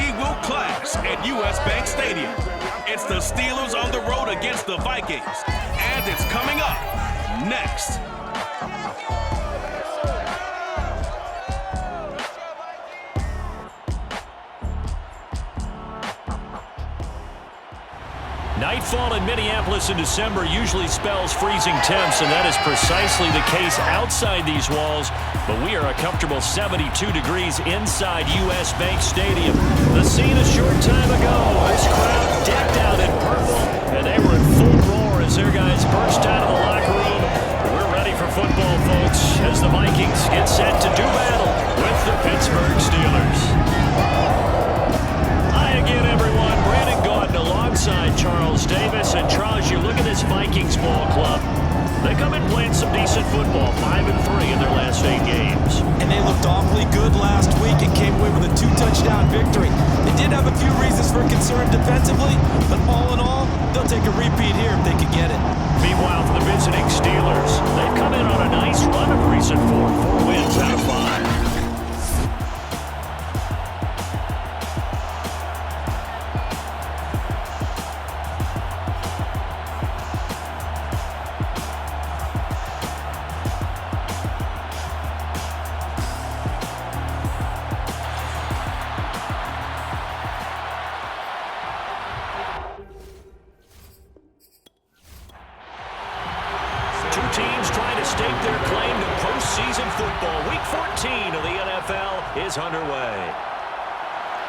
she will clash at U.S. Bank Stadium. It's the Steelers on the road against the Vikings, and it's coming up next. Nightfall in Minneapolis in December usually spells freezing temps, and that is precisely the case outside these walls. But we are a comfortable 72 degrees inside U.S. Bank Stadium. The scene a short time ago. This crowd decked out in purple, and they were in full roar as their guys burst out of the locker room. We're ready for football, folks, as the Vikings get set to do battle with the Pittsburgh Steelers. Hi again, everyone. Brandon Gaudin alongside Charles Davis. And Charles, you look at this Vikings ball club. They come in playing some decent football, 5-3 in their last 8 games. And they looked awfully good last week and came away with a 2-touchdown victory. They did have a few reasons for concern defensively, but all in all, they'll take a repeat here if they could get it. Meanwhile, for the visiting Steelers, they've come in on a nice run of recent form, 4 wins out of 5. Teams trying to stake their claim to postseason football. Week 14 of the NFL is underway.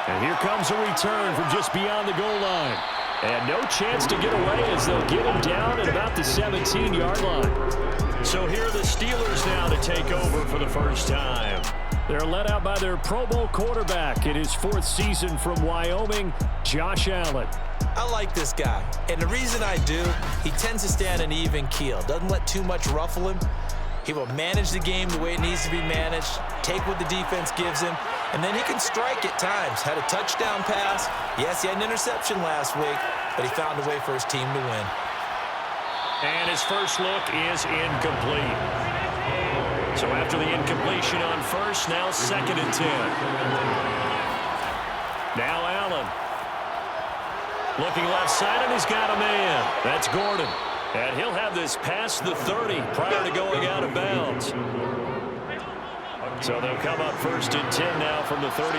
And here comes a return from just beyond the goal line. And no chance to get away as they'll get him down at about the 17-yard line. So here are the Steelers now to take over for the first time. They're led out by their Pro Bowl quarterback in his 4th season from Wyoming, Josh Allen. I like this guy, and the reason I do, he tends to stand an even keel, doesn't let too much ruffle him. He will manage the game the way it needs to be managed, take what the defense gives him, and then he can strike at times. Had a touchdown pass. Yes, he had an interception last week, but he found a way for his team to win. And his first look is incomplete. So after the incompletion on first, now 2nd and 10. Now Allen. Looking left side, and he's got a man. That's Gordon. And he'll have this past the 30 prior to going out of bounds. So they'll come up 1st and 10 now from the 33.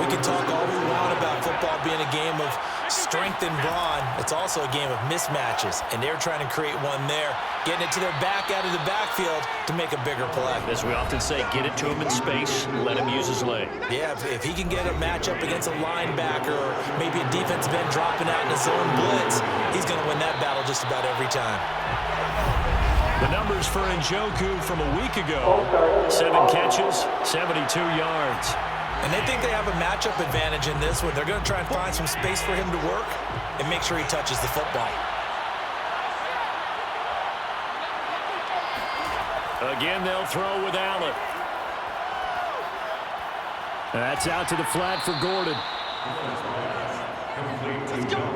We can talk all we want about football being a game of strength and brawn. It's also a game of mismatches, and they're trying to create one there, getting it to their back out of the backfield to make a bigger play. As we often say, get it to him in space, let him use his leg. Yeah, if he can get a matchup against a linebacker or maybe a defensive end dropping out in a zone blitz, he's going to win that battle just about every time. The numbers for Njoku from a week ago, 7 catches, 72 yards. And they think they have a matchup advantage in this one. They're going to try and find some space for him to work and make sure he touches the football. Again, they'll throw with Allen. That's out to the flat for Gordon.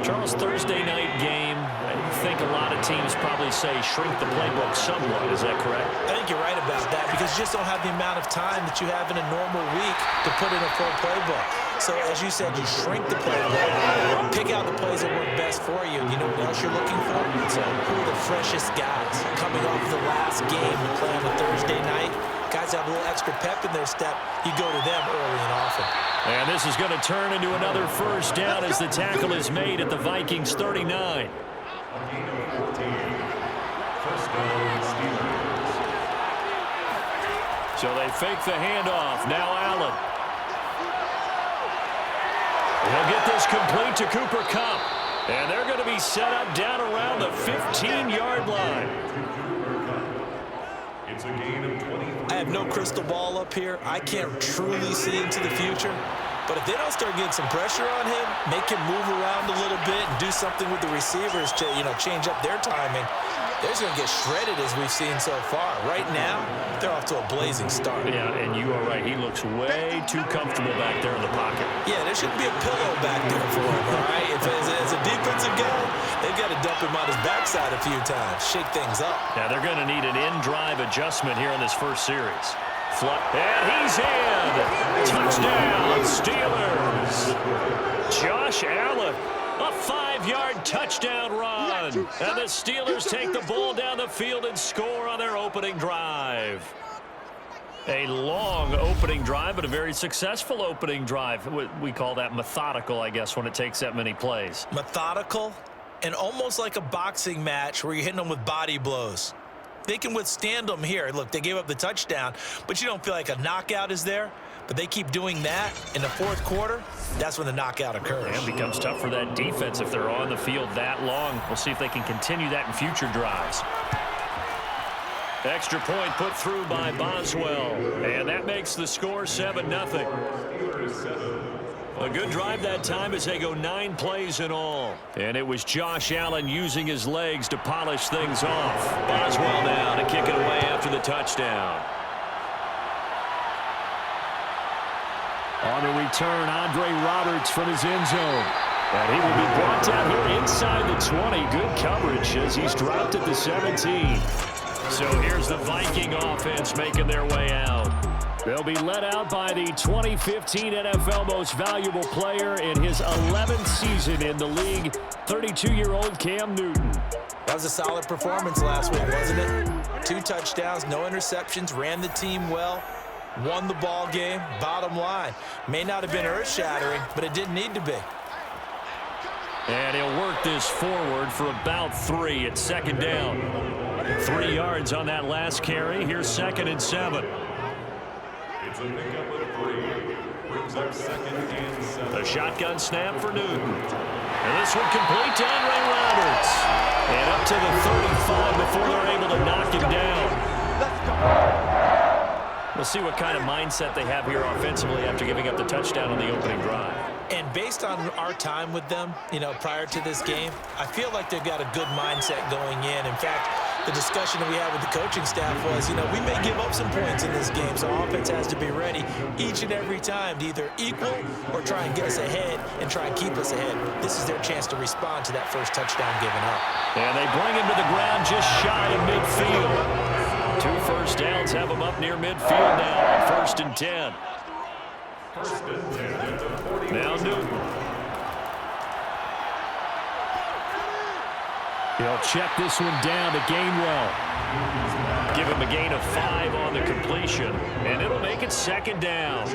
Charles, Thursday night game. I think a lot of teams probably say shrink the playbook somewhat. Is that correct? I think you're right about that because you just don't have the amount of time that you have in a normal week to put in a full playbook. So, as you said, you shrink the playbook, pick out the plays that work best for you. You know what else you're looking for? So, who are the freshest guys coming off the last game to play on a Thursday night? Guys have a little extra pep in their step. You go to them early and often. And this is going to turn into another first down as the tackle is made at the Vikings 39. So they fake the handoff. Now Allen. They'll get this complete to Cooper Kupp. And they're going to be set up down around the 15-yard line. It's a gain of 20. I have no crystal ball up here. I can't truly see into the future. But if they don't start getting some pressure on him, make him move around a little bit and do something with the receivers to, change up their timing, they're just going to get shredded as we've seen so far. Right now, they're off to a blazing start. Yeah, and you are right. He looks way too comfortable back there in the pocket. Yeah, there shouldn't be a pillow back there for him, all right? If as a defensive guy, they've got to dump him on his backside a few times, shake things up. Now, they're going to need an in-drive adjustment here in this first series. And he's in. Touchdown, Steelers. touchdown run. And the Steelers take the ball down the field and score on their opening drive. A long opening drive, but a very successful opening drive. We call that methodical, I guess, when it takes that many plays. Methodical and almost like a boxing match where you're hitting them with body blows. They can withstand them here. Look, they gave up the touchdown, but you don't feel like a knockout is there. But they keep doing that in the fourth quarter. That's when the knockout occurs. And it becomes tough for that defense if they're on the field that long. We'll see if they can continue that in future drives. Extra point put through by Boswell. And that makes the score 7-0. A good drive that time as they go 9 plays in all. And it was Josh Allen using his legs to polish things off. Boswell now to kick it away after the touchdown. On the return, Andre Roberts from his end zone. And he will be brought down here inside the 20. Good coverage as he's dropped at the 17. So here's the Viking offense making their way out. They'll be led out by the 2015 NFL Most Valuable Player in his 11th season in the league, 32-year-old Cam Newton. That was a solid performance last week, wasn't it? 2 touchdowns, no interceptions, ran the team well, won the ball game. Bottom line, may not have been earth-shattering, but it didn't need to be. And he'll work this forward for about 3 at second down. 3 yards on that last carry. Here's 2nd and 7. It's a pickup of 3. Brings up 2nd and 7. A shotgun snap for Newton. And this one complete to Andre Roberts. And up to the 35 before they're able to knock him down. We'll see what kind of mindset they have here offensively after giving up the touchdown on the opening drive. And based on our time with them, prior to this game, I feel like they've got a good mindset going in. In fact, the discussion that we had with the coaching staff was, we may give up some points in this game, so offense has to be ready each and every time to either equal or try and get us ahead and try and keep us ahead. This is their chance to respond to that first touchdown given up. And they bring him to the ground just shy of midfield. 2 first downs have him up near midfield now on 1st and 10. Now Newton. He'll check this one down to Gainwell. Give him a gain of 5 on the completion, and it'll make it 2nd down.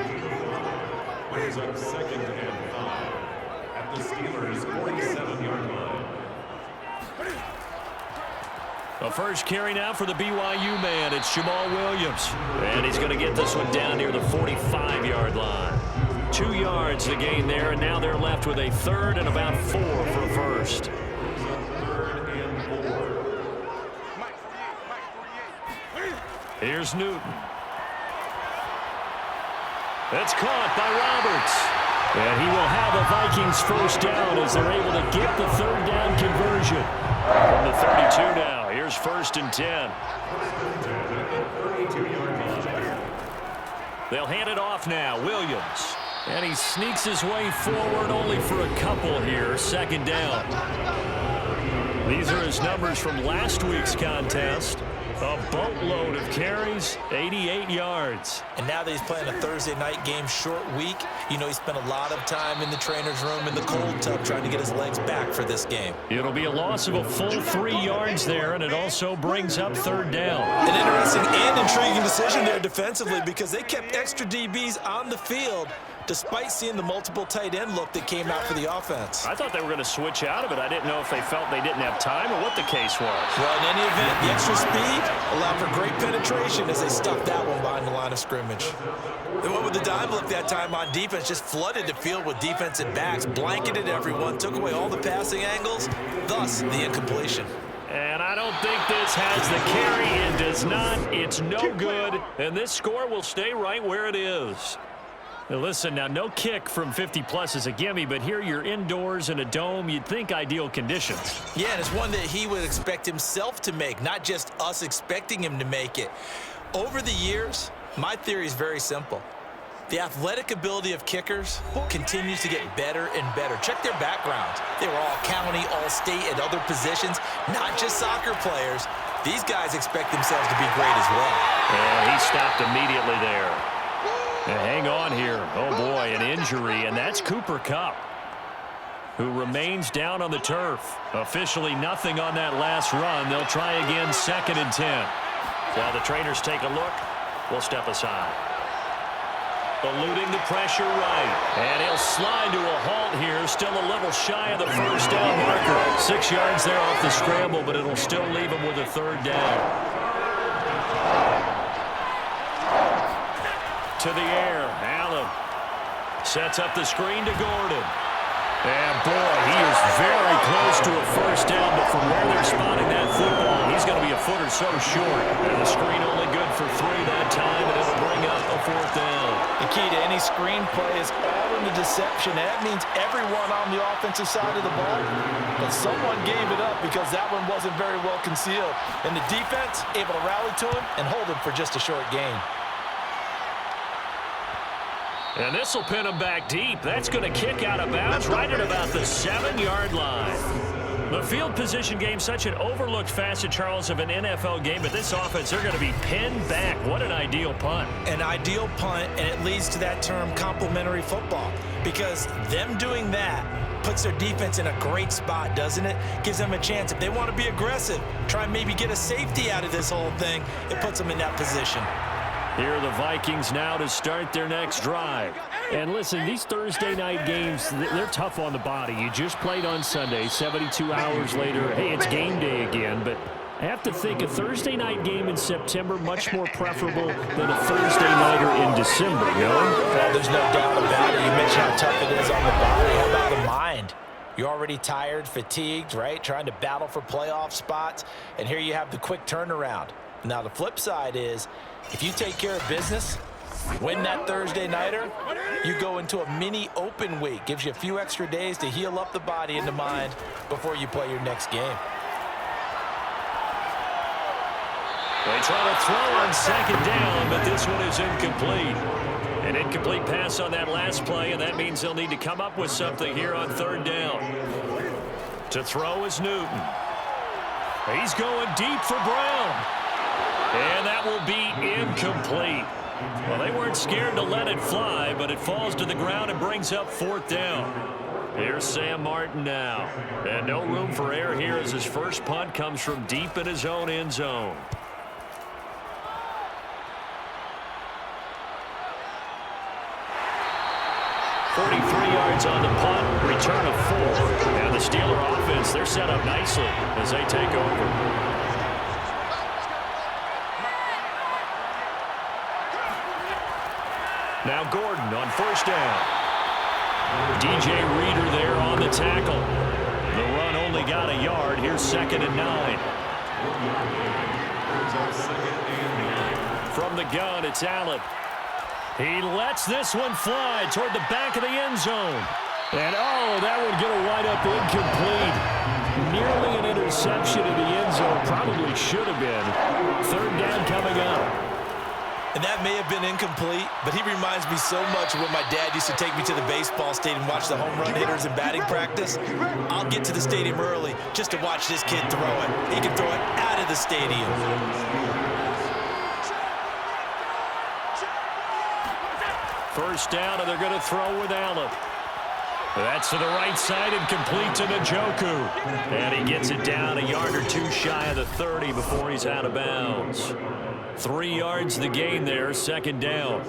Brings up 2nd and 5 at the Steelers' 47-yard line. A first carry now for the BYU man. It's Jamal Williams. And he's going to get this one down near the 45-yard line. 2 yards to gain there, and now they're left with a 3rd and about 4 for a first. 3rd and 4. Here's Newton. That's caught by Roberts. And he will have a Vikings first down as they're able to get the 3rd down conversion. From the 32 now. Here's 1st and 10. They'll hand it off now. Williams. And he sneaks his way forward only for a couple here. 2nd down. These are his numbers from last week's contest. A boatload of carries, 88 yards. And now that he's playing a Thursday night game, short week, he spent a lot of time in the trainer's room in the cold tub trying to get his legs back for this game. It'll be a loss of a full 3 yards there, and it also brings up 3rd down. An interesting and intriguing decision there defensively because they kept extra DBs on the field despite seeing the multiple tight end look that came out for the offense. I thought they were going to switch out of it. I didn't know if they felt they didn't have time or what the case was. Well, in any event, the extra speed allowed for great penetration as they stuffed that one behind the line of scrimmage. They went with the dime look that time on defense, just flooded the field with defensive backs, blanketed everyone, took away all the passing angles, thus the incompletion. And I don't think this has the carry. It does not. It's no good. And this score will stay right where it is. Now listen, now no kick from 50-plus is a gimme, but here you're indoors in a dome. You'd think ideal conditions. Yeah, and it's one that he would expect himself to make, not just us expecting him to make it. Over the years, my theory is very simple. The athletic ability of kickers continues to get better and better. Check their backgrounds. They were all county, all state, at other positions, not just soccer players. These guys expect themselves to be great as well. And he stopped immediately there. And hang on here. Oh, boy, an injury, and that's Cooper Kupp. who remains down on the turf. Officially nothing on that last run. They'll try again, 2nd and 10. While the trainers take a look, we'll step aside. Eluding the pressure right. And he'll slide to a halt here. Still a little shy of the first down marker. 6 yards there off the scramble, but it'll still leave him with a 3rd down. To the air. Allen sets up the screen to Gordon. And boy, he is very close to a first down, but from where they're spotting that football, he's going to be a foot or so short. And the screen only good for 3 that time, and it'll bring up a 4th down. The key to any screen play is all in the deception. That means everyone on the offensive side of the ball, but someone gave it up because that one wasn't very well concealed. And the defense able to rally to him and hold him for just a short gain. And this will pin him back deep. That's going to kick out of bounds right at about the 7-yard line. The field position game, such an overlooked facet, Charles, of an NFL game, but this offense, they're going to be pinned back. What an ideal punt. An ideal punt, and it leads to that term complementary football, because them doing that puts their defense in a great spot, doesn't it? Gives them a chance. If they want to be aggressive, try and maybe get a safety out of this whole thing, it puts them in that position. Here are the Vikings now to start their next drive. And listen, these Thursday night games, they're tough on the body. You just played on Sunday, 72 hours later. Hey, it's game day again, but I have to think a Thursday night game in September much more preferable than a Thursday nighter in December, no? Well, there's no doubt about it. You mentioned how tough it is on the body. How about the mind? You're already tired, fatigued, right? Trying to battle for playoff spots. And here you have the quick turnaround. Now, the flip side is, if you take care of business, win that Thursday nighter, you go into a mini open week. Gives you a few extra days to heal up the body and the mind before you play your next game. They try to throw on 2nd down, but this one is incomplete. An incomplete pass on that last play, and that means they'll need to come up with something here on 3rd down. To throw is Newton. He's going deep for Brown. And that will be incomplete. Well, they weren't scared to let it fly, but it falls to the ground and brings up 4th down. Here's Sam Martin now. And no room for error here as his first punt comes from deep in his own end zone. Yards on the punt, return of 4. And the Steeler offense, they're set up nicely as they take over. Now Gordon on 1st down. DJ Reader there on the tackle. The run only got a yard. Here's 2nd and 9. From the gun, it's Allen. He lets this one fly toward the back of the end zone. And, oh, that would get a wind up incomplete. Nearly an interception in the end zone. Probably should have been. 3rd down coming up. And that may have been incomplete, but he reminds me so much of when my dad used to take me to the baseball stadium and watch the home run hitters in batting practice. I'll get to the stadium early just to watch this kid throw it. He can throw it out of the stadium. First down, and they're going to throw with Allen. That's to the right side and complete to Njoku. And he gets it down a yard or 2 shy of the 30 before he's out of bounds. 3 yards the gain there, 2nd down.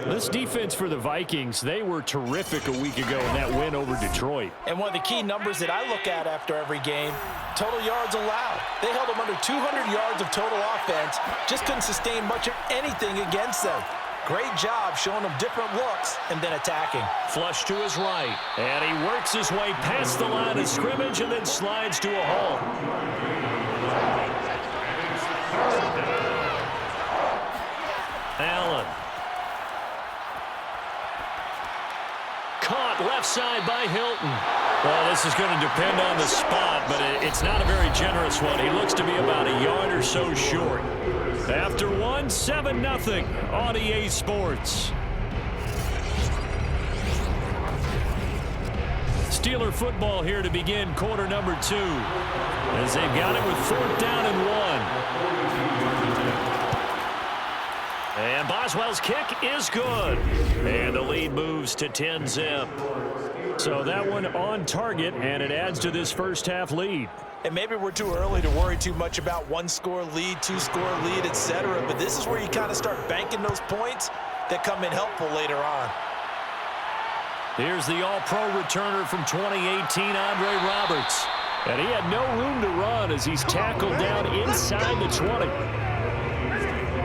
This defense for the Vikings, they were terrific a week ago in that win over Detroit. And one of the key numbers that I look at after every game, total yards allowed. They held them under 200 yards of total offense, just couldn't sustain much of anything against them. Great job showing them different looks and then attacking. Flush to his right, and he works his way past the line of scrimmage and then slides to a halt. Allen. Caught left side by Hilton. Well, this is going to depend on the spot, but it's not a very generous one. He looks to be about a yard or so short. After one, 7-0 on EA Sports. Steeler football here to begin quarter number 2. As they've got it with 4th down and 1. And Boswell's kick is good. And the lead moves to 10-zip. So that one on target, and it adds to this first half lead. And maybe we're too early to worry too much about one-score lead, two-score lead, etc. But this is where you kind of start banking those points that come in helpful later on. Here's the all-pro returner from 2018, Andre Roberts. And he had no room to run as he's tackled down inside the 20.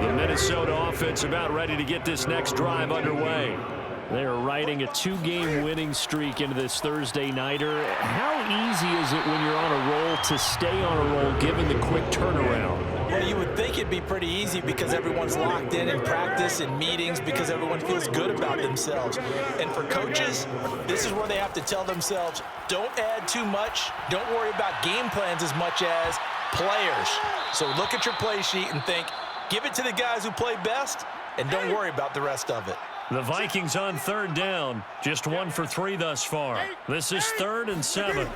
The Minnesota offense about ready to get this next drive underway. They are riding a two-game winning streak into this Thursday nighter. How easy is it when you're on a roll to stay on a roll given the quick turnaround? Well, you would think it'd be pretty easy because everyone's locked in practice and meetings because everyone feels good about themselves. And for coaches, this is where they have to tell themselves, don't add too much. Don't worry about game plans as much as players. So look at your play sheet and think, give it to the guys who play best and don't worry about the rest of it. The Vikings on third down, just 1 for 3 thus far. This is 3rd and 7.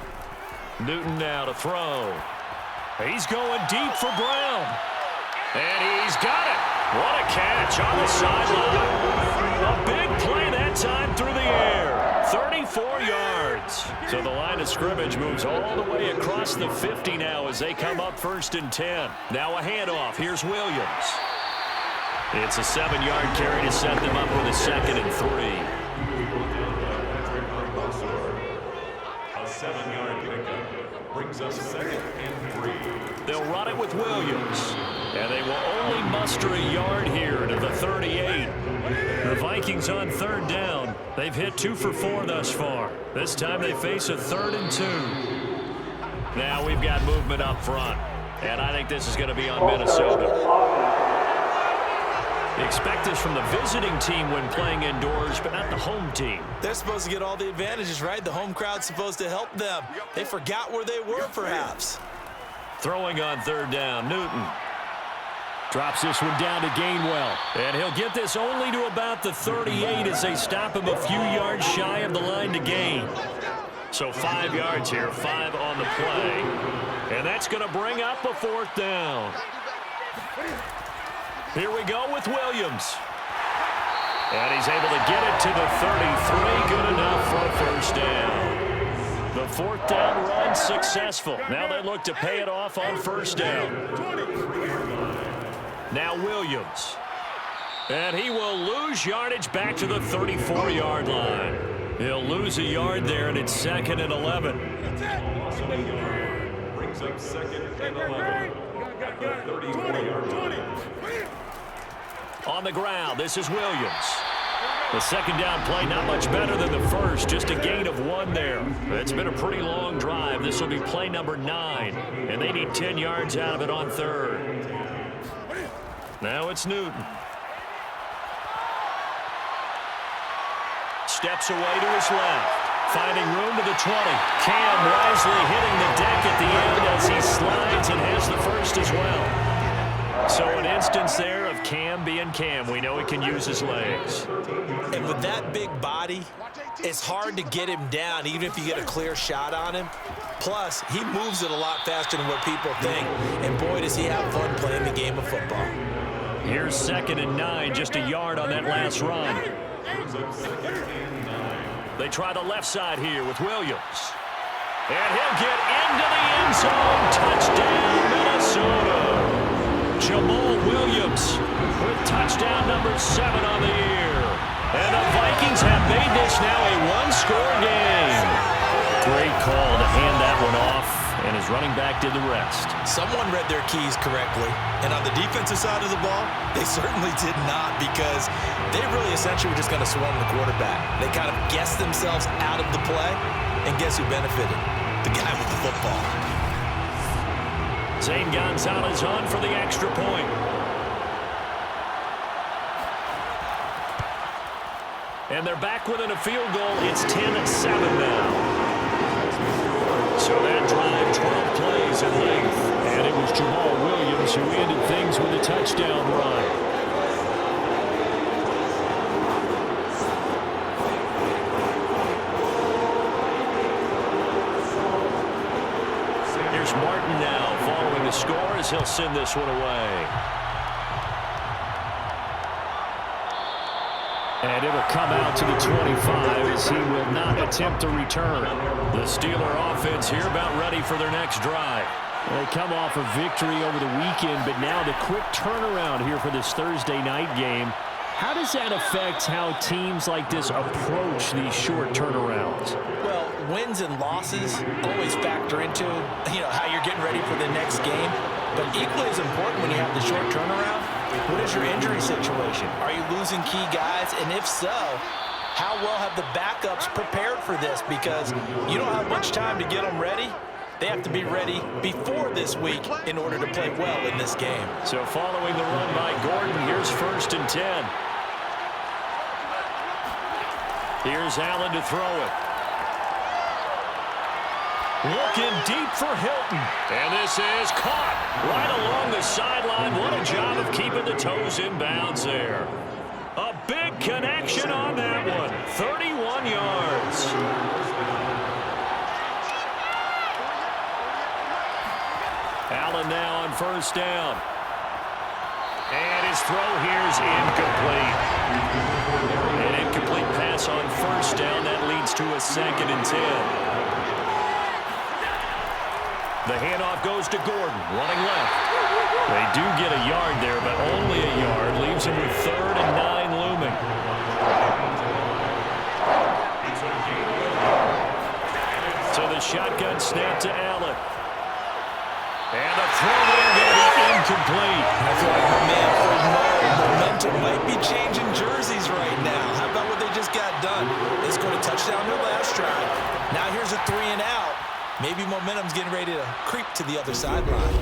Newton now to throw. He's going deep for Brown. And he's got it. What a catch on the sideline. A big play that time through the air. 34 yards. So the line of scrimmage moves all the way across the 50 now as they come up 1st and 10. Now a handoff. Here's Williams. It's a 7-yard carry to set them up with a 2nd and 3. A 7-yard pickup brings up 2nd and 3. They'll run it with Williams. And they will only muster a yard here to the 38. The Vikings on third down. They've hit 2 for 4 thus far. This time they face a 3rd and 2. Now we've got movement up front. And I think this is going to be on Minnesota. Expect this from the visiting team when playing indoors, but not the home team. They're supposed to get all the advantages, right? The home crowd's supposed to help them. They forgot where they were, perhaps. Throwing on third down, Newton. Drops this one down to Gainwell. And he'll get this only to about the 38 as they stop him a few yards shy of the line to gain. So 5 yards here, 5 on the play. And that's going to bring up a 4th down. Here we go with Williams. And he's able to get it to the 33. Good enough for a 1st down. The 4th down run successful. Now they look to pay it off on 1st down. Now Williams. And he will lose yardage back to the 34-yard line. He'll lose a yard there, and it's 2nd and 11. Brings up 2nd and 11. At the 34-yard line. On the ground, this is Williams. The 2nd down play not much better than the first, just a gain of 1 there. It's been a pretty long drive. This will be play number 9, and they need 10 yards out of it on 3rd. Now it's Newton. Steps away to his left. Finding room to the 20. Cam wisely hitting the deck at the end as he slides and has the 1st as well. So an instance there of Cam being Cam. We know he can use his legs. And with that big body, it's hard to get him down even if you get a clear shot on him. Plus, he moves it a lot faster than what people think. And boy, does he have fun playing the game of football. Here's 2nd and 9, just a yard on that last run. They try the left side here with Williams. And he'll get into the end zone. Touchdown, Minnesota. Jamal Williams with touchdown number 7 on the year. And the Vikings have made this now a 1-score game. Great call to hand that one off, and his running back did the rest. Someone read their keys correctly, and on the defensive side of the ball, they certainly did not because they really essentially were just going to swarm the quarterback. They kind of guessed themselves out of the play, and guess who benefited? The guy with the football. Zane Gonzalez on for the extra point. And they're back within a field goal. It's 10-7 now. So that drive, 12 plays in length. And it was Jamal Williams who ended things with a touchdown run. Here's Martin now following the score as he'll send this one away. And it'll come out to the 25 as he will not attempt to return. The Steeler offense here about ready for their next drive. They come off a victory over the weekend, but now the quick turnaround here for this Thursday night game. How does that affect how teams like this approach these short turnarounds? Well, wins and losses always factor into, how you're getting ready for the next game. But equally as important when you have the short turnaround, what is your injury situation? Are you losing key guys? And if so, how well have the backups prepared for this? Because you don't have much time to get them ready. They have to be ready before this week in order to play well in this game. So following the run by Gordon, here's 1st and 10. Here's Allen to throw it. Looking deep for Hilton. And this is caught right along the sideline. What a job of keeping the toes in bounds there. A big connection on that one. 31 yards. Allen now on 1st down. And his throw here is incomplete. An incomplete pass on 1st down. That leads to a 2nd and 10. The handoff goes to Gordon, running left. They do get a yard there, but only a yard. Leaves him with 3rd and 9 looming. So the shotgun snap to Allen. And the throw there going to be incomplete. I feel like my man momentum might be changing jerseys right now. How about what they just got done? They scored a touchdown their last drive. Now here's a 3 and out. Maybe momentum's getting ready to creep to the other sideline.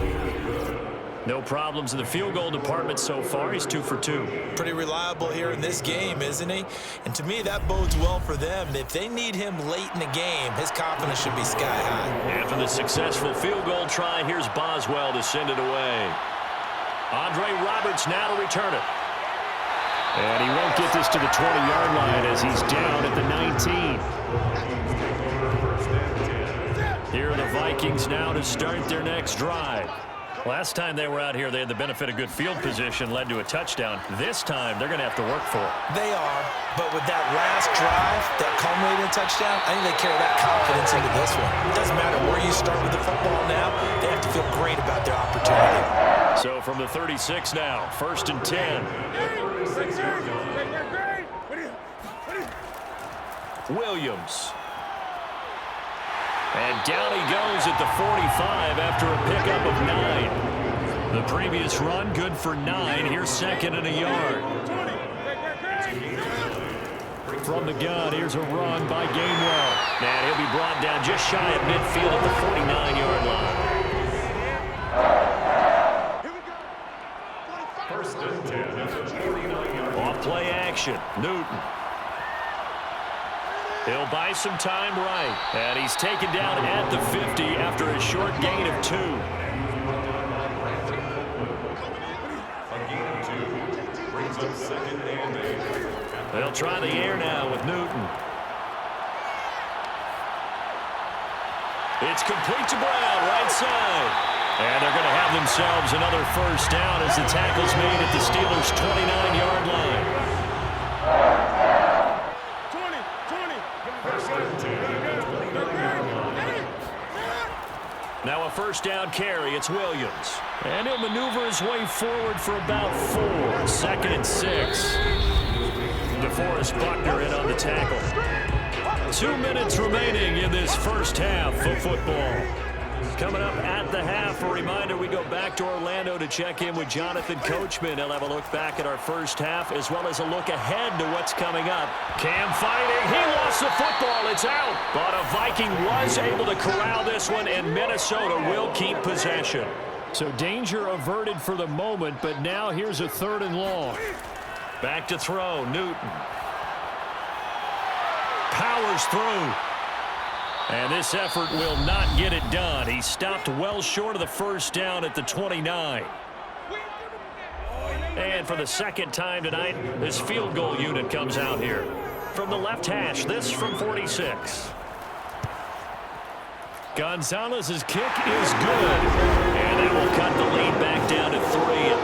No problems in the field goal department so far. He's 2 for 2. Pretty reliable here in this game, isn't he? And to me, that bodes well for them. If they need him late in the game, his confidence should be sky high. After the successful field goal try, here's Boswell to send it away. Andre Roberts now to return it. And he won't get this to the 20-yard line as he's down at the 19. Here are the Vikings now to start their next drive. Last time they were out here, they had the benefit of good field position, led to a touchdown. This time, they're going to have to work for it. They are, but with that last drive, that culminated in a touchdown, I think they carry that confidence into this one. It doesn't matter where you start with the football now. They have to feel great about their opportunity. So from the 36 now, 1st and 10. Williams. And down he goes at the 45 after a pickup of 9. The previous run good for 9. Here's 2nd and a yard. From the gun, here's a run by Gainwell. And he'll be brought down just shy of midfield at the 49-yard line. Off play action, Newton. He'll buy some time right. And he's taken down at the 50 after a short gain of 2. A gain of 2 brings up 2nd and 8. They'll try the air now with Newton. It's complete to Brown, right side. And they're going to have themselves another 1st down as the tackle's made at the Steelers' 29-yard line. Now a 1st down carry. It's Williams. And he'll maneuver his way forward for about 4. 2nd and 6. DeForest Buckner in on the tackle. 2 minutes remaining in this first half of football. Coming up at the half, a reminder we go back to Orlando to check in with Jonathan Coachman. He'll have a look back at our first half as well as a look ahead to what's coming up. Cam fighting. He lost the football. It's out. But a Viking was able to corral this one, and Minnesota will keep possession. So danger averted for the moment, but now here's a 3rd and long. Back to throw, Newton. Powers through. And this effort will not get it done. He stopped well short of the 1st down at the 29. And for the 2nd time tonight, this field goal unit comes out here. From the left hash, this from 46. Gonzalez's kick is good. And that will cut the lead back down to 3 at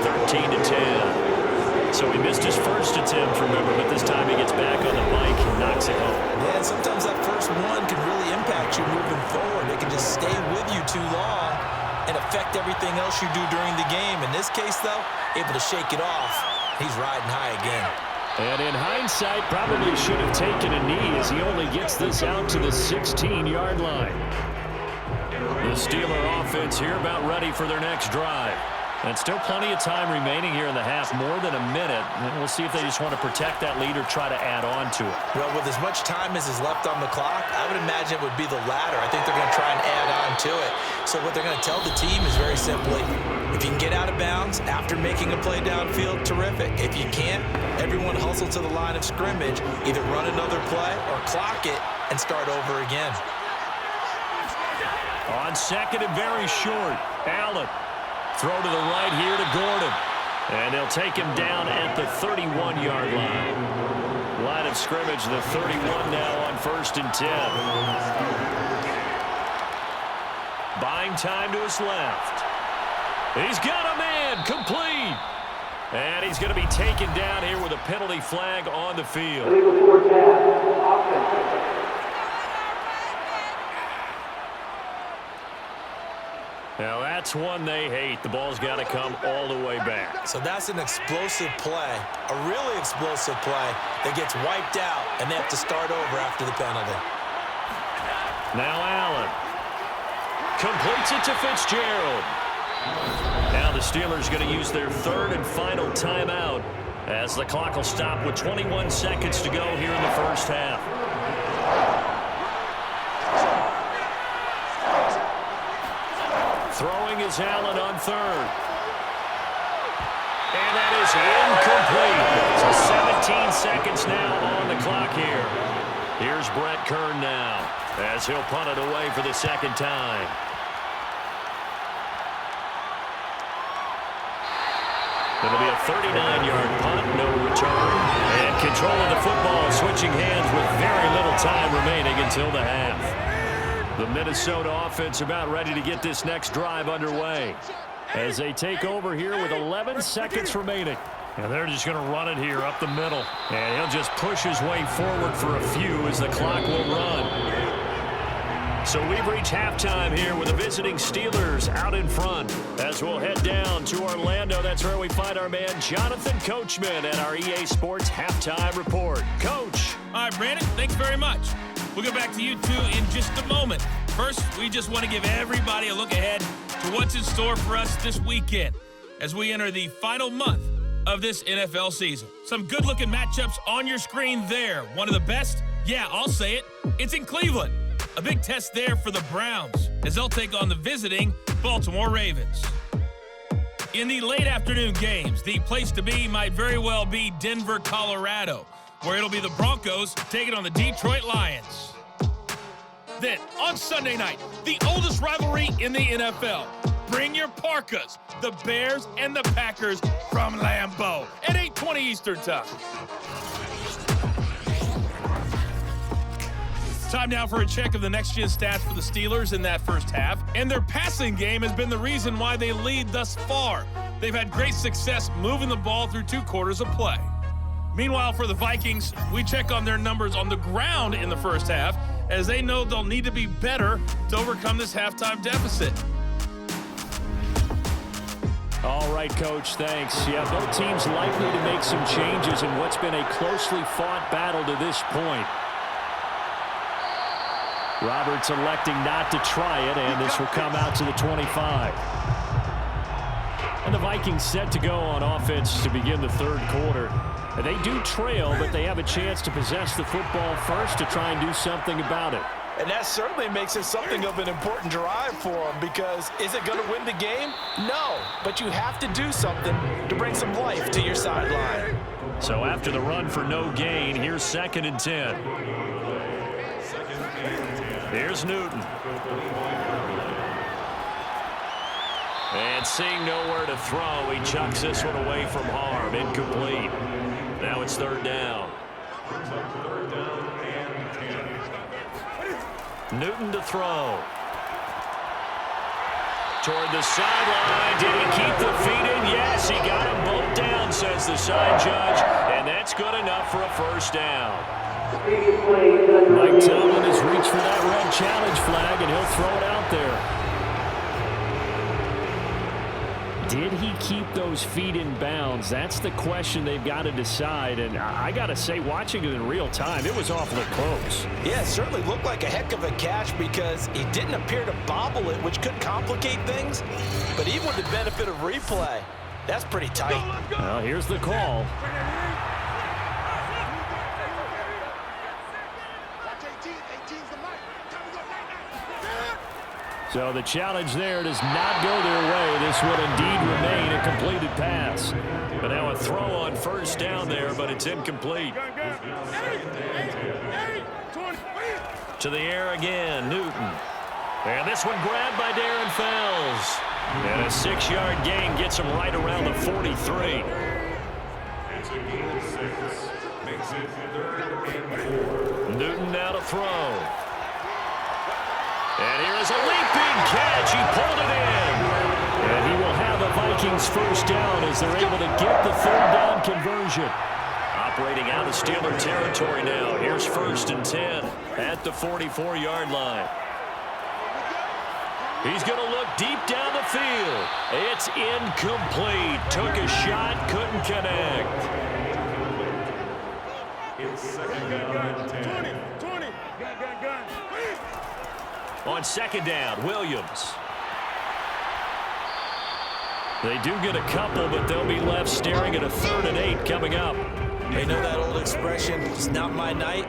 13-10. So he missed his first attempt, remember, but this time he gets back on the bike and knocks it home. Yeah, and sometimes that first one can really impact you moving forward. It can just stay with you too long and affect everything else you do during the game. In this case, though, able to shake it off. He's riding high again. And in hindsight, probably should have taken a knee as he only gets this out to the 16-yard line. The Steeler offense here about ready for their next drive. And still plenty of time remaining here in the half, more than a minute. And we'll see if they just want to protect that lead or try to add on to it. Well, with as much time as is left on the clock, I would imagine it would be the latter. I think they're going to try and add on to it. So what they're going to tell the team is very simply, if you can get out of bounds after making a play downfield, terrific. If you can't, everyone hustle to the line of scrimmage, either run another play or clock it and start over again. On second and very short, Allen. Throw to the right here to Gordon. And they'll take him down at the 31-yard line. Line of scrimmage, the 31 now on 1st and 10. Buying time to his left. He's got a man, complete. And he's going to be taken down here with a penalty flag on the field. Now that's one they hate. The ball's got to come all the way back. So that's an explosive play, a really explosive play that gets wiped out, and they have to start over after the penalty. Now Allen completes it to Fitzgerald. Now the Steelers going to use their third and final timeout as the clock will stop with 21 seconds to go here in the first half. Throwing is Allen on third. And that is incomplete. So 17 seconds now on the clock here. Here's Brett Kern now as he'll punt it away for the second time. It'll be a 39-yard punt, no return. And control of the football, switching hands with very little time remaining until the half. The Minnesota offense about ready to get this next drive underway as they take over here with 11 seconds remaining. And they're just going to run it here up the middle. And he'll just push his way forward for a few as the clock will run. So we've reached halftime here with the visiting Steelers out in front. As we'll head down to Orlando, that's where we find our man Jonathan Coachman at our EA Sports Halftime Report. Coach. All right, Brandon, thanks very much. We'll get back to you two in just a moment. First, we just want to give everybody a look ahead to what's in store for us this weekend as we enter the final month of this NFL season. Some good-looking matchups on your screen there. One of the best, yeah, I'll say it, it's in Cleveland. A big test there for the Browns as they'll take on the visiting Baltimore Ravens. In the late afternoon games, the place to be might very well be Denver, Colorado, where it'll be the Broncos taking on the Detroit Lions. Then, on Sunday night, the oldest rivalry in the NFL. Bring your parkas, the Bears and the Packers from Lambeau at 8:20 Eastern Time. Time now for a check of the next-gen stats for the Steelers in that first half. And their passing game has been the reason why they lead thus far. They've had great success moving the ball through 2 quarters of play. Meanwhile, for the Vikings, we check on their numbers on the ground in the first half, as they know they'll need to be better to overcome this halftime deficit. All right, Coach, thanks. Yeah, both teams likely to make some changes in what's been a closely fought battle to this point. Roberts electing not to try it, and this will come out to the 25. And the Vikings set to go on offense to begin the third quarter. They do trail, but they have a chance to possess the football first to try and do something about it. And that certainly makes it something of an important drive for them, because is it going to win the game? No, but you have to do something to bring some life to your sideline. So after the run for no gain, here's 2nd and 10. Here's Newton. And seeing nowhere to throw, he chucks this one away from harm. Incomplete. Now it's 3rd down. Newton to throw. toward the sideline. Did he keep the feet in? Yes, he got them both down, says the side judge. And that's good enough for a first down. Mike Tomlin has reached for that red challenge flag, and he'll throw it out there. Did he keep those feet in bounds? That's the question they've got to decide. And I got to say, watching it in real time, it was awfully close. Yeah, it certainly looked like a heck of a catch because he didn't appear to bobble it, which could complicate things. But even with the benefit of replay, that's pretty tight. Well, here's the call. So the challenge there does not go their way. This would indeed remain a completed pass. But now a throw on first down there, but it's incomplete. To the air again, Newton. And this one grabbed by Darren Fells. And a 6-yard gain gets him right around the 43. It's a gain of 6. Makes it 3rd and 4. Newton now to throw. And here is a leaping catch. He pulled it in. And he will have a Vikings first down as they're able to get the 3rd down conversion. Operating out of Steeler territory now. Here's 1st and 10 at the 44-yard line. He's going to look deep down the field. It's incomplete. Took a shot, couldn't connect. It's 2nd down and 10. On 2nd down, Williams. They do get a couple, but they'll be left staring at a 3rd and 8 coming up. You know that old expression, it's not my night?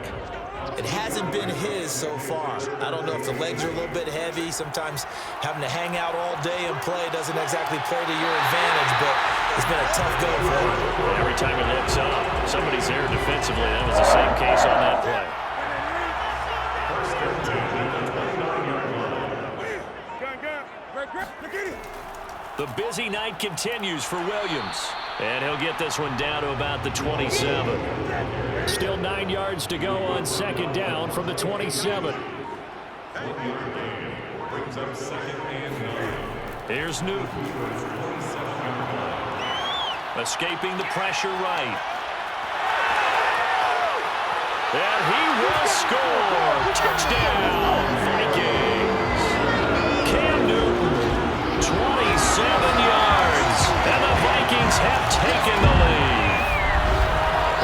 It hasn't been his so far. I don't know if the legs are a little bit heavy. Sometimes having to hang out all day and play doesn't exactly play to your advantage, but it's been a tough go for him. Every time he looks up, somebody's there defensively. That was the same case on that play. 1st and 10 at the 29-yard line. The busy night continues for Williams. And he'll get this one down to about the 27. Still 9 yards to go on 2nd down from the 27. Brings up 2nd and 9. Here's Newton. Escaping the pressure right. And he will score. Touchdown, Vikings. Cam Newton, 27 yards. And the Vikings have taken the lead.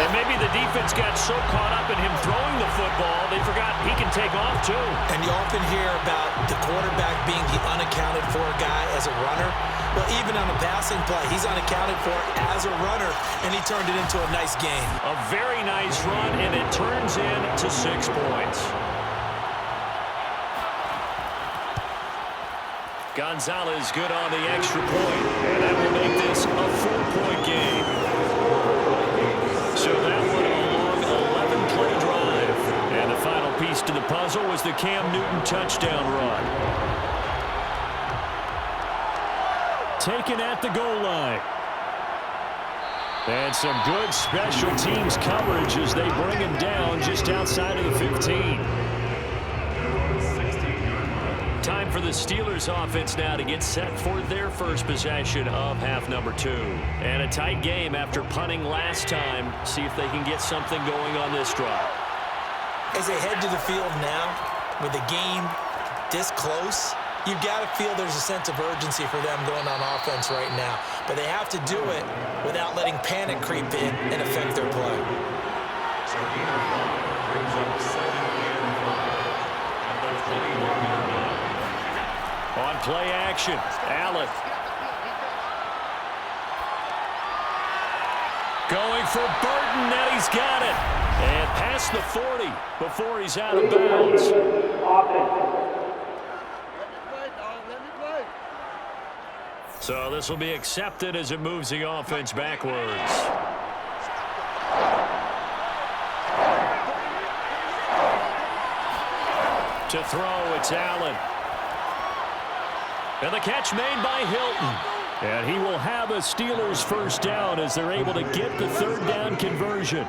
And maybe the defense got so caught up in him throwing the football, they forgot he can take off too. And you often hear about the quarterback being the unaccounted for guy as a runner. Well, even on a passing play, he's unaccounted for as a runner, and he turned it into a nice game. A very nice run, and it turns into 6 points. Gonzalez good on the extra point, and that will make this a 4-point game. So that one a long 11-play drive. And the final piece to the puzzle was the Cam Newton touchdown run. Taken at the goal line. And some good special teams coverage as they bring him down just outside of the 15. Time for the Steelers offense now to get set for their first possession of half number 2. And a tight game after punting last time. See if they can get something going on this drive. As they head to the field now, with the game this close, you've got to feel there's a sense of urgency for them going on offense right now. But they have to do it without letting panic creep in and affect their play. So brings up 2nd and 5 at the 20-yard line. On play action, Allen. Going for Burton, and he's got it. And past the 40 before he's out of bounds. So this will be accepted as it moves the offense backwards. To throw, it's Allen. And the catch made by Hilton. And he will have a Steelers first down as they're able to get the 3rd down conversion.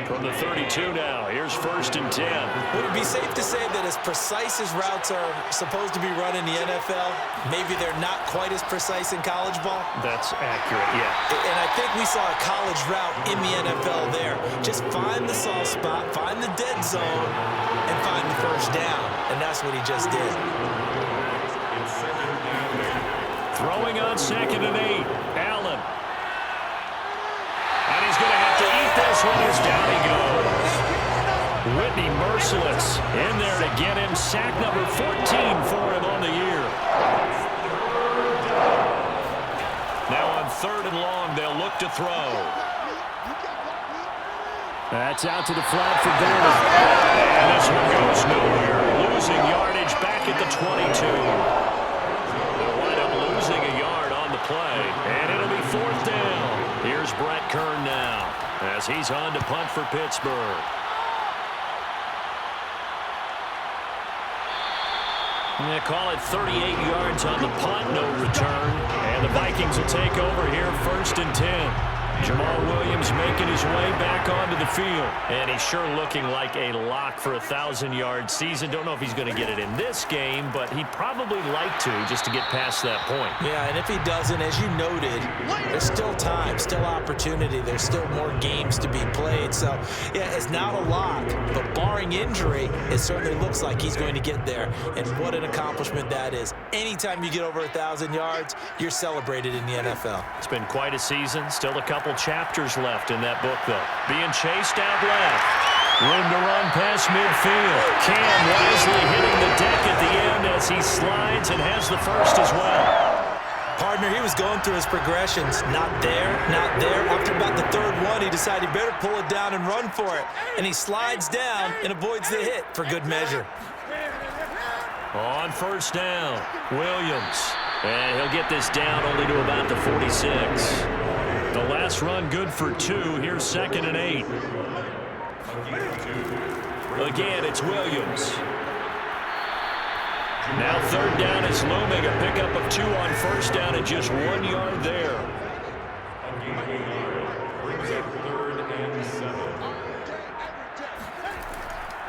From the 32 now, here's 1st and 10. Would it be safe to say that as precise as routes are supposed to be run in the NFL, maybe they're not quite as precise in college ball? That's accurate, yeah. And I think we saw a college route in the NFL there. Just find the soft spot, find the dead zone, and find the first down. And that's what he just did. Throwing on 2nd and 8, Allen. And he's going to have to eat this one as down he goes. Whitney merciless in there to get him. Sack number 14 for him on the year. Now on 3rd and long, they'll look to throw. That's out to the flat for Gordon. And this one goes nowhere. Losing yardage back at the 22. They'll wind up losing a yard on the play. And it'll be 4th down. Here's Brett Kern now as he's on to punt for Pittsburgh. And they call it 38 yards on the punt, no return. And the Vikings will take over here, 1st and 10. Jamal Williams making his way back onto the field. And he's sure looking like a lock for a 1,000-yard season. Don't know if he's going to get it in this game, but he'd probably like to just to get past that point. Yeah, and if he doesn't, as you noted, there's still time, still opportunity. There's still more games to be played. So, yeah, it's not a lock, but barring injury, it certainly looks like he's going to get there. And what an accomplishment that is. Anytime you get over 1,000 yards, you're celebrated in the NFL. It's been quite a season. Still a couple chapters left in that book, though. Being chased out left. Room to run past midfield. Cam wisely hitting the deck at the end as he slides and has the first as well. Partner, he was going through his progressions. Not there, not there. After about the 3rd one, he decided he better pull it down and run for it. And he slides down and avoids the hit for good measure. On 1st down, Williams. And he'll get this down only to about the 46. The last run good for 2. Here's 2nd and 8. Again, it's Williams. Now 3rd down is looming. A pickup of 2 on 1st down and just 1 yard there.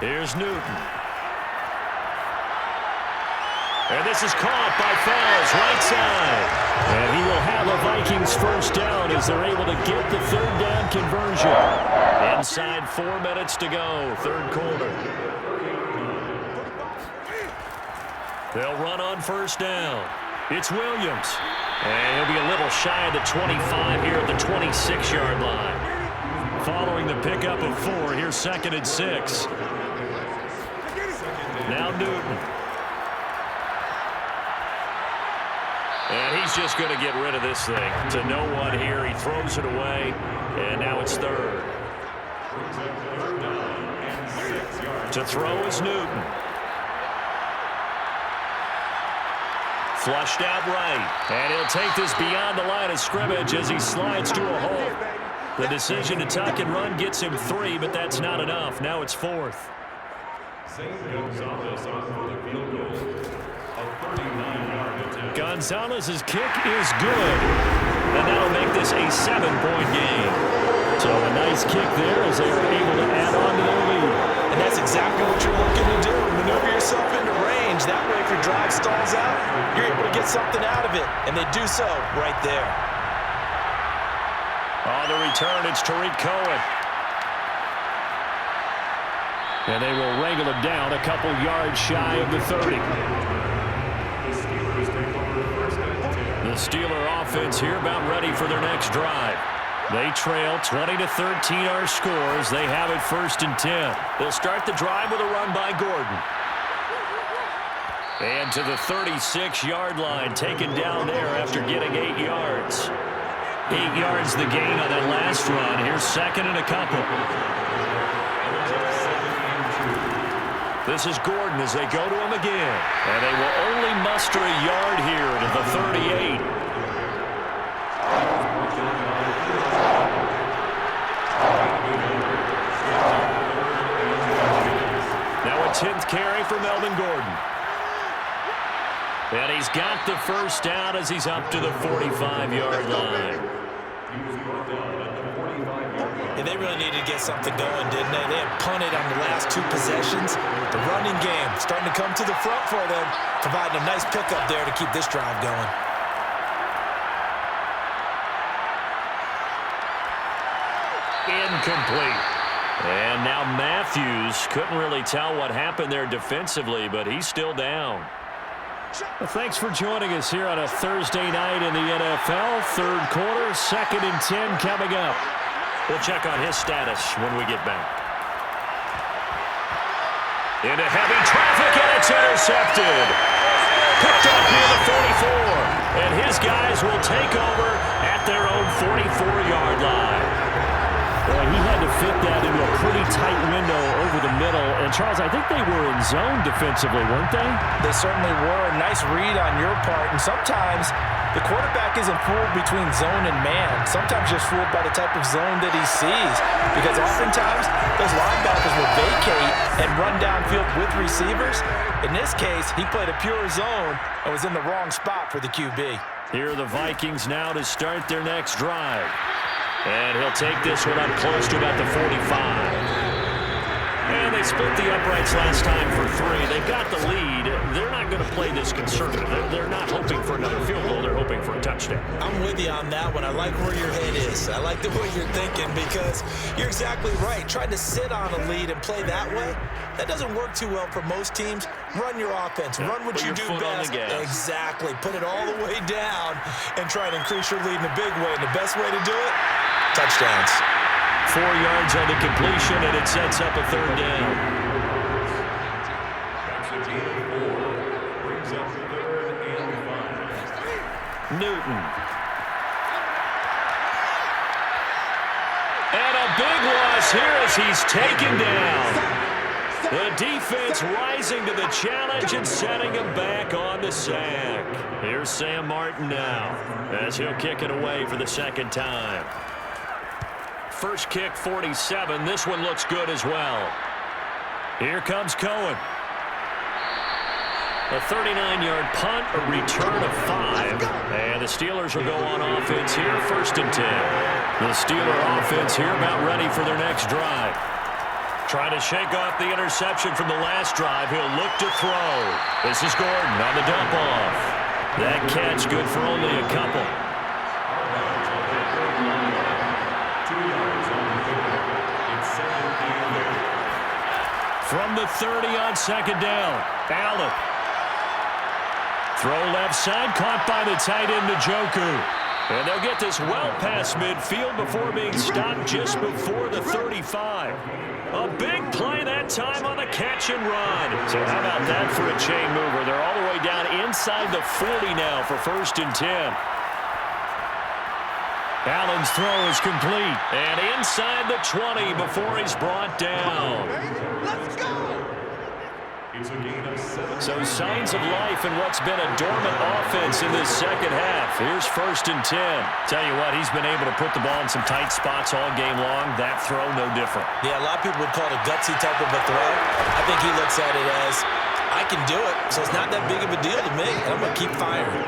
Here's Newton. And this is caught by Fells, right side. And he will have a Vikings 1st down as they're able to get the 3rd down conversion. Inside 4 minutes to go, 3rd quarter. They'll run on 1st down. It's Williams. And he'll be a little shy of the 25 here at the 26-yard line. Following the pickup of 4, here's 2nd and 6. Now Newton. And he's just going to get rid of this thing to no one here. He throws it away, and now it's 3rd. To throw is Newton. Flushed out right, and he'll take this beyond the line of scrimmage as he slides to a hole. The decision to tuck and run gets him 3, but that's not enough. Now it's 4th. Gonzalez's kick is good, and that'll make this a 7-point game. So a nice kick there as they are able to add on to their lead. And that's exactly what you're looking to do. Maneuver yourself into range. That way, if your drive stalls out, you're able to get something out of it. And they do so right there. On the return, it's Tariq Cohen. And they will wrangle him down a couple yards shy of the 30. The Steeler offense here about ready for their next drive. They trail 20-13 our scores. They have it 1st and 10. They'll start the drive with a run by Gordon. And to the 36-yard line, taken down there after getting 8 yards. 8 yards the gain on that last run. Here's 2nd and a couple. This is Gordon as they go to him again. And they will only muster a yard here to the 38. Now a 10th carry for Melvin Gordon. And he's got the 1st down as he's up to the 45-yard line. He was brought down at the 45-yard line. And they really needed to get something going, didn't they? They had punted on the last 2 possessions. The running game starting to come to the front for them, providing a nice pickup there to keep this drive going. Incomplete. And now Matthews couldn't really tell what happened there defensively, but he's still down. Well, thanks for joining us here on a Thursday night in the NFL. Third quarter, 2nd and 10 coming up. We'll check on his status when we get back. Into heavy traffic, and it's intercepted. Picked up near the 44. And his guys will take over at their own 44-yard line. Well, he had to fit that into a pretty tight window over the middle. And, Charles, I think they were in zone defensively, weren't they? They certainly were. A nice read on your part. And sometimes the quarterback isn't fooled between zone and man. Sometimes just fooled by the type of zone that he sees. Because oftentimes those linebackers will vacate and run downfield with receivers. In this case, he played a pure zone and was in the wrong spot for the QB. Here are the Vikings now to start their next drive. And he'll take this one up close to about the 45. And they split the uprights last time for 3. They've got the lead. They're not going to play this conservative. They're not hoping for another field goal. They're hoping for a touchdown. I'm with you on that one. I like where your head is. I like the way you're thinking because you're exactly right. Trying to sit on a lead and play that way, that doesn't work too well for most teams. Run your offense. Run what you do best. Exactly. Put it all the way down and try to increase your lead in a big way. And the best way to do it, touchdowns. 4 yards on the completion, and it sets up a 3rd down. That's a gain of 4. Brings up 3rd and 5. Newton. And a big loss here as he's taken down. The defense rising to the challenge and setting him back on the sack. Here's Sam Martin now as he'll kick it away for the 2nd time. First kick, 47. This one looks good as well. Here comes Cohen. A 39-yard punt, a return of 5. And the Steelers will go on offense here, 1st and 10. The Steeler offense here about ready for their next drive. Trying to shake off the interception from the last drive. He'll look to throw. This is Gordon on the dump off. That catch good for only a couple. From the 30 on 2nd down, Allen. Throw left side, caught by the tight end Njoku. And they'll get this well past midfield before being stopped just before the 35. A big play that time on the catch and run. So how about that for a chain mover? They're all the way down inside the 40 now for 1st and 10. Allen's throw is complete. And inside the 20 before he's brought down. Let's go! It's a gain of 7. So signs of life in what's been a dormant offense in this 2nd half. Here's 1st and 10. Tell you what, he's been able to put the ball in some tight spots all game long. That throw, no different. Yeah, a lot of people would call it a gutsy type of a throw. I think he looks at it as, I can do it, so it's not that big of a deal to me, and I'm going to keep firing.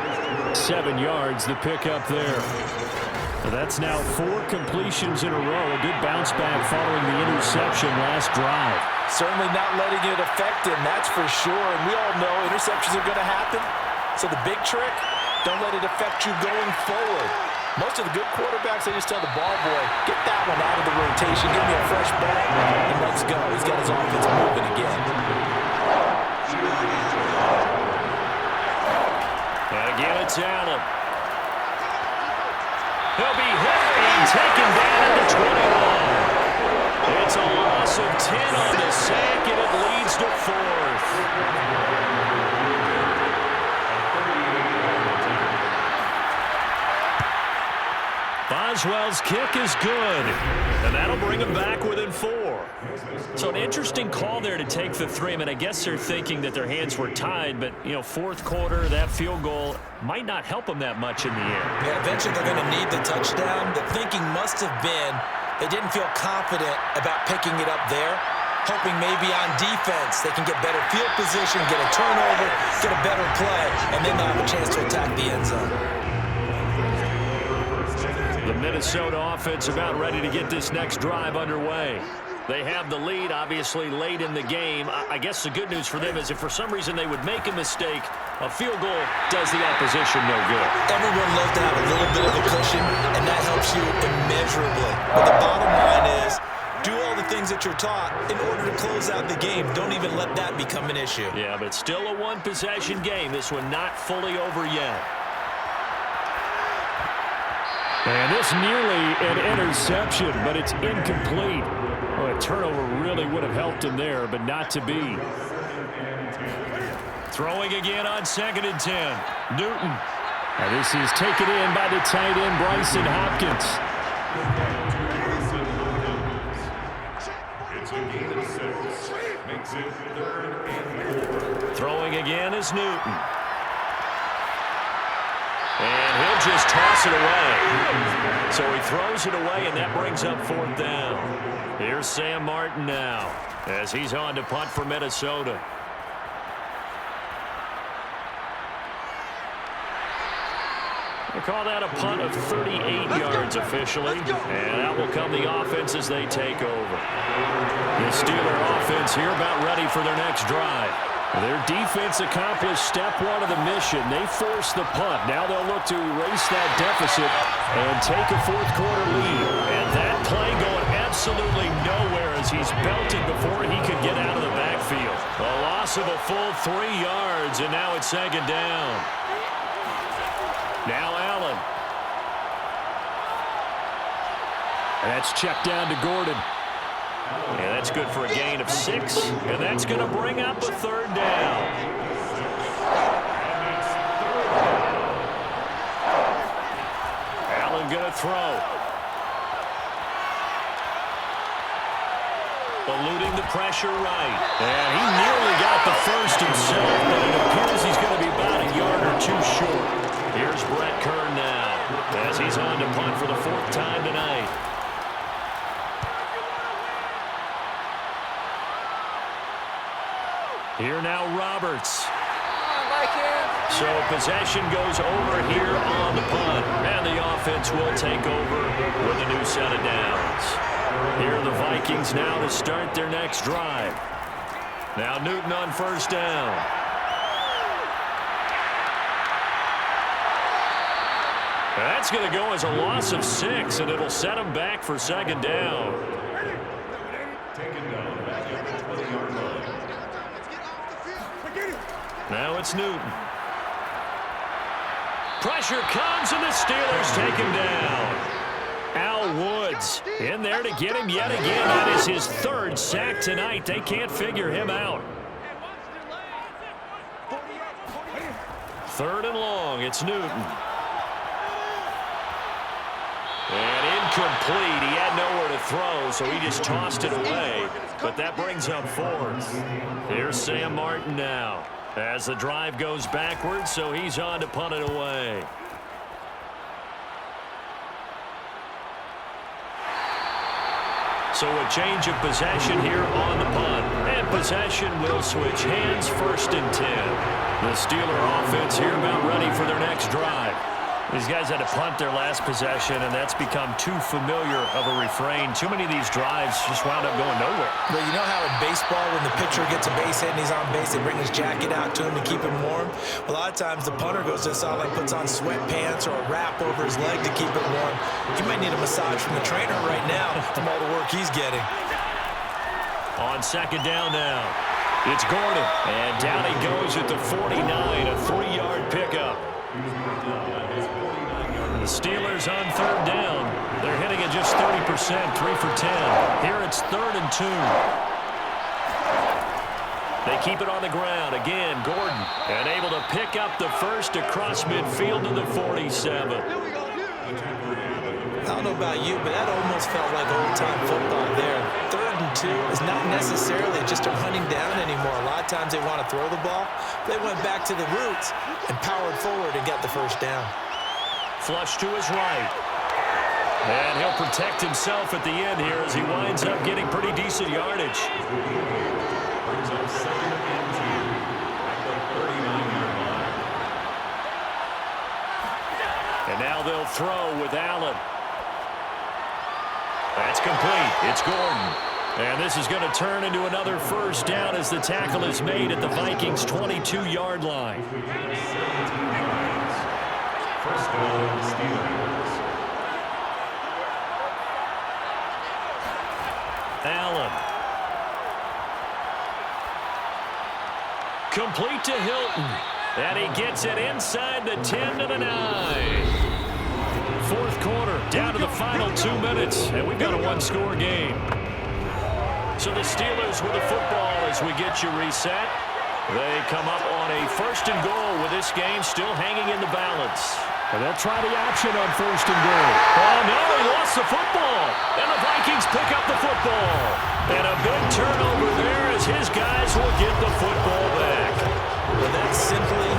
7 yards, the pickup there. That's now 4 completions in a row. A good bounce back following the interception last drive. Certainly not letting it affect him, that's for sure. And we all know interceptions are going to happen. So the big trick, don't let it affect you going forward. Most of the good quarterbacks, they just tell the ball boy, get that one out of the rotation, give me a fresh ball, and let's go. He's got his offense moving again. And again, it's Allen. He'll be hit and taken down at the 21. It's a loss of 10 on the sack, and it leads to 4th. Boswell's kick is good, and that'll bring him back within 4. So an interesting call there to take the 3. I mean, I guess they're thinking that their hands were tied, but, you know, 4th quarter, that field goal might not help them that much in the end. Yeah, eventually they're going to need the touchdown. The thinking must have been they didn't feel confident about picking it up there, hoping maybe on defense they can get better field position, get a turnover, get a better play, and then they'll have a chance to attack the end zone. The Minnesota offense about ready to get this next drive underway. They have the lead, obviously, late in the game. I guess the good news for them is if for some reason they would make a mistake, a field goal does the opposition no good. Everyone loves to have a little bit of a cushion, and that helps you immeasurably. But the bottom line is, do all the things that you're taught in order to close out the game. Don't even let that become an issue. Yeah, but still a one-possession game. This one not fully over yet. And this nearly an interception, but it's incomplete. Well, a turnover really would have helped him there, but not to be. Throwing again on 2nd and 10. Newton. And this is taken in by the tight end, Bryson Hopkins. It's a gain of 6. Makes it 3rd and 4. Throwing again is Newton. And he'll just toss it away. So he throws it away, and that brings up 4th down. Here's Sam Martin now as he's on to punt for Minnesota. They call that a punt of 38 yards officially, and out will come the offense as they take over. The Steeler offense here about ready for their next drive. Their defense accomplished step 1 of the mission. They forced the punt. Now they'll look to erase that deficit and take a 4th quarter lead. And that play going absolutely nowhere as he's belted before he could get out of the backfield. A loss of a full 3 yards, and now it's 2nd down. Now Allen. And that's checked down to Gordon. And that's good for a gain of 6. And that's going to bring up a 3rd down. Allen going to throw. Eluding the pressure right. And he nearly got the first himself, but it appears he's going to be about a yard or 2 short. Here's Brett Kern now as he's on to punt for the 4th time tonight. Here now Roberts. So possession goes over here on the punt. And the offense will take over with a new set of downs. Here are the Vikings now to start their next drive. Now Newton on 1st down. That's going to go as a loss of 6, and it'll set him back for 2nd down. Taken down back at the 20-yard line. Now it's Newton. Pressure comes, and the Steelers take him down. Al Woods in there to get him yet again. That is his 3rd sack tonight. They can't figure him out. 3rd and long. It's Newton. And incomplete. He had nowhere to throw, so he just tossed it away. But that brings up 4th. Here's Sam Martin now as the drive goes backwards, so he's on to punt it away. So a change of possession here on the punt. And possession will switch hands, 1st and 10. The Steeler offense here about ready for their next drive. These guys had to punt their last possession, and that's become too familiar of a refrain. Too many of these drives just wound up going nowhere. But you know how in baseball, when the pitcher gets a base hit and he's on base, they bring his jacket out to him to keep him warm? A lot of times the punter goes to the sideline, puts on sweatpants or a wrap over his leg to keep it warm. He might need a massage from the trainer right now from all the work he's getting. On 2nd down now, it's Gordon. And down he goes at the 49, a 3-yard pickup. The Steelers on 3rd down. They're hitting at just 30%, 3 for 10. Here it's 3rd and 2. They keep it on the ground. Again, Gordon, and able to pick up the first across midfield to the 47. I don't know about you, but that almost felt like old-time football there. 3rd and 2 is not necessarily just a running down anymore. A lot of times they want to throw the ball. They went back to the roots and powered forward and got the first down. Flush to his right. And he'll protect himself at the end here as he winds up getting pretty decent yardage. Brings up 2nd and 2 at the 39-yard line. And now they'll throw with Allen. That's complete. It's Gordon. And this is going to turn into another first down as the tackle is made at the Vikings' 22-yard line. First down, Steelers. Allen. Complete to Hilton. And he gets it inside the 10 to the 9. Fourth quarter, down to the final 2 minutes, and we've got a one-score game. So the Steelers with the football as we get you reset. They come up on a first and goal with this game still hanging in the balance. And they'll try the option on first and goal. Oh, no, he lost the football. And the Vikings pick up the football. And a big turnover there as his guys will get the football back. Well, that simply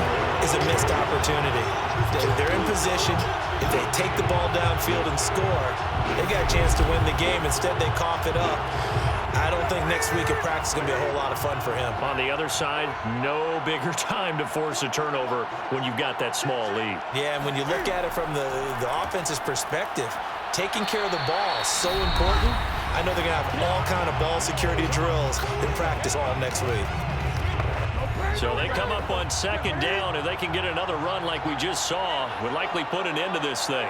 is a missed opportunity. They're in position. If they take the ball downfield and score, they got a chance to win the game. Instead, they cough it up. I don't think next week at practice is going to be a whole lot of fun for him. On the other side, no bigger time to force a turnover when you've got that small lead. Yeah, and when you look at it from the offense's perspective, taking care of the ball is so important. I know they're going to have all kind of ball security drills in practice all next week. So they come up on second down. If they can get another run like we just saw, would likely put an end to this thing.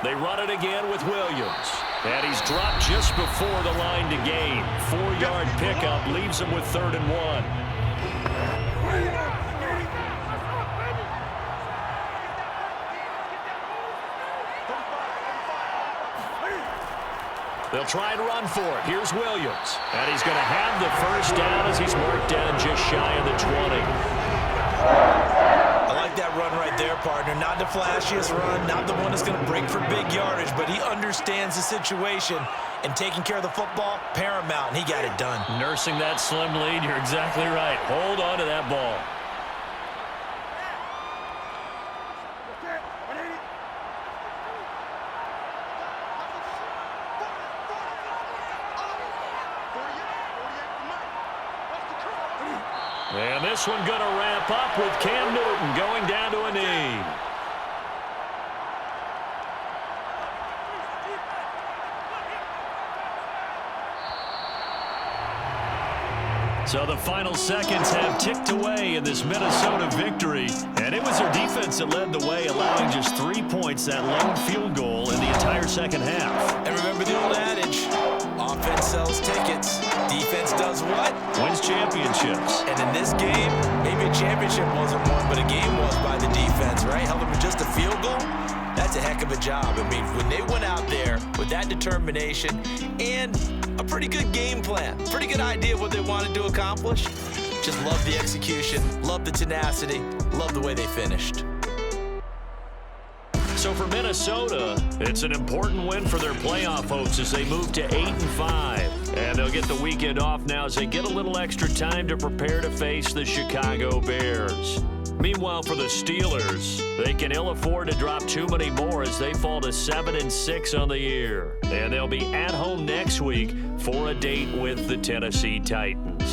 They run it again with Williams. And he's dropped just before the line to gain. 4-yard pickup leaves him with 3rd and 1. They'll try and run for it. Here's Williams. And he's going to have the first down as he's marked down just shy of the 20. I like that run right there, partner. Not the flashiest run, not the one that's going to break for big yardage, but he understands the situation, and taking care of the football, paramount, and he got it done. Nursing that slim lead, you're exactly right. Hold on to that ball. And this one going to wrap up with Cam Newton going down to a knee. So the final seconds have ticked away in this Minnesota victory. And it was their defense that led the way, allowing just 3 points, that lone field goal in the entire second half. And remember the old adage, offense sells tickets, defense does what? Wins championships. And in this game, maybe a championship wasn't won, but a game was by the defense, right? Held them to just a field goal. That's a heck of a job. I mean, when they went out there with that determination and a pretty good game plan, pretty good idea of what they wanted to accomplish, just love the execution, love the tenacity, love the way they finished. So for Minnesota, it's an important win for their playoff hopes as they move to 8-5. And they'll get the weekend off now as they get a little extra time to prepare to face the Chicago Bears. Meanwhile, for the Steelers, they can ill afford to drop too many more as they fall to 7-6 on the year. And they'll be at home next week for a date with the Tennessee Titans.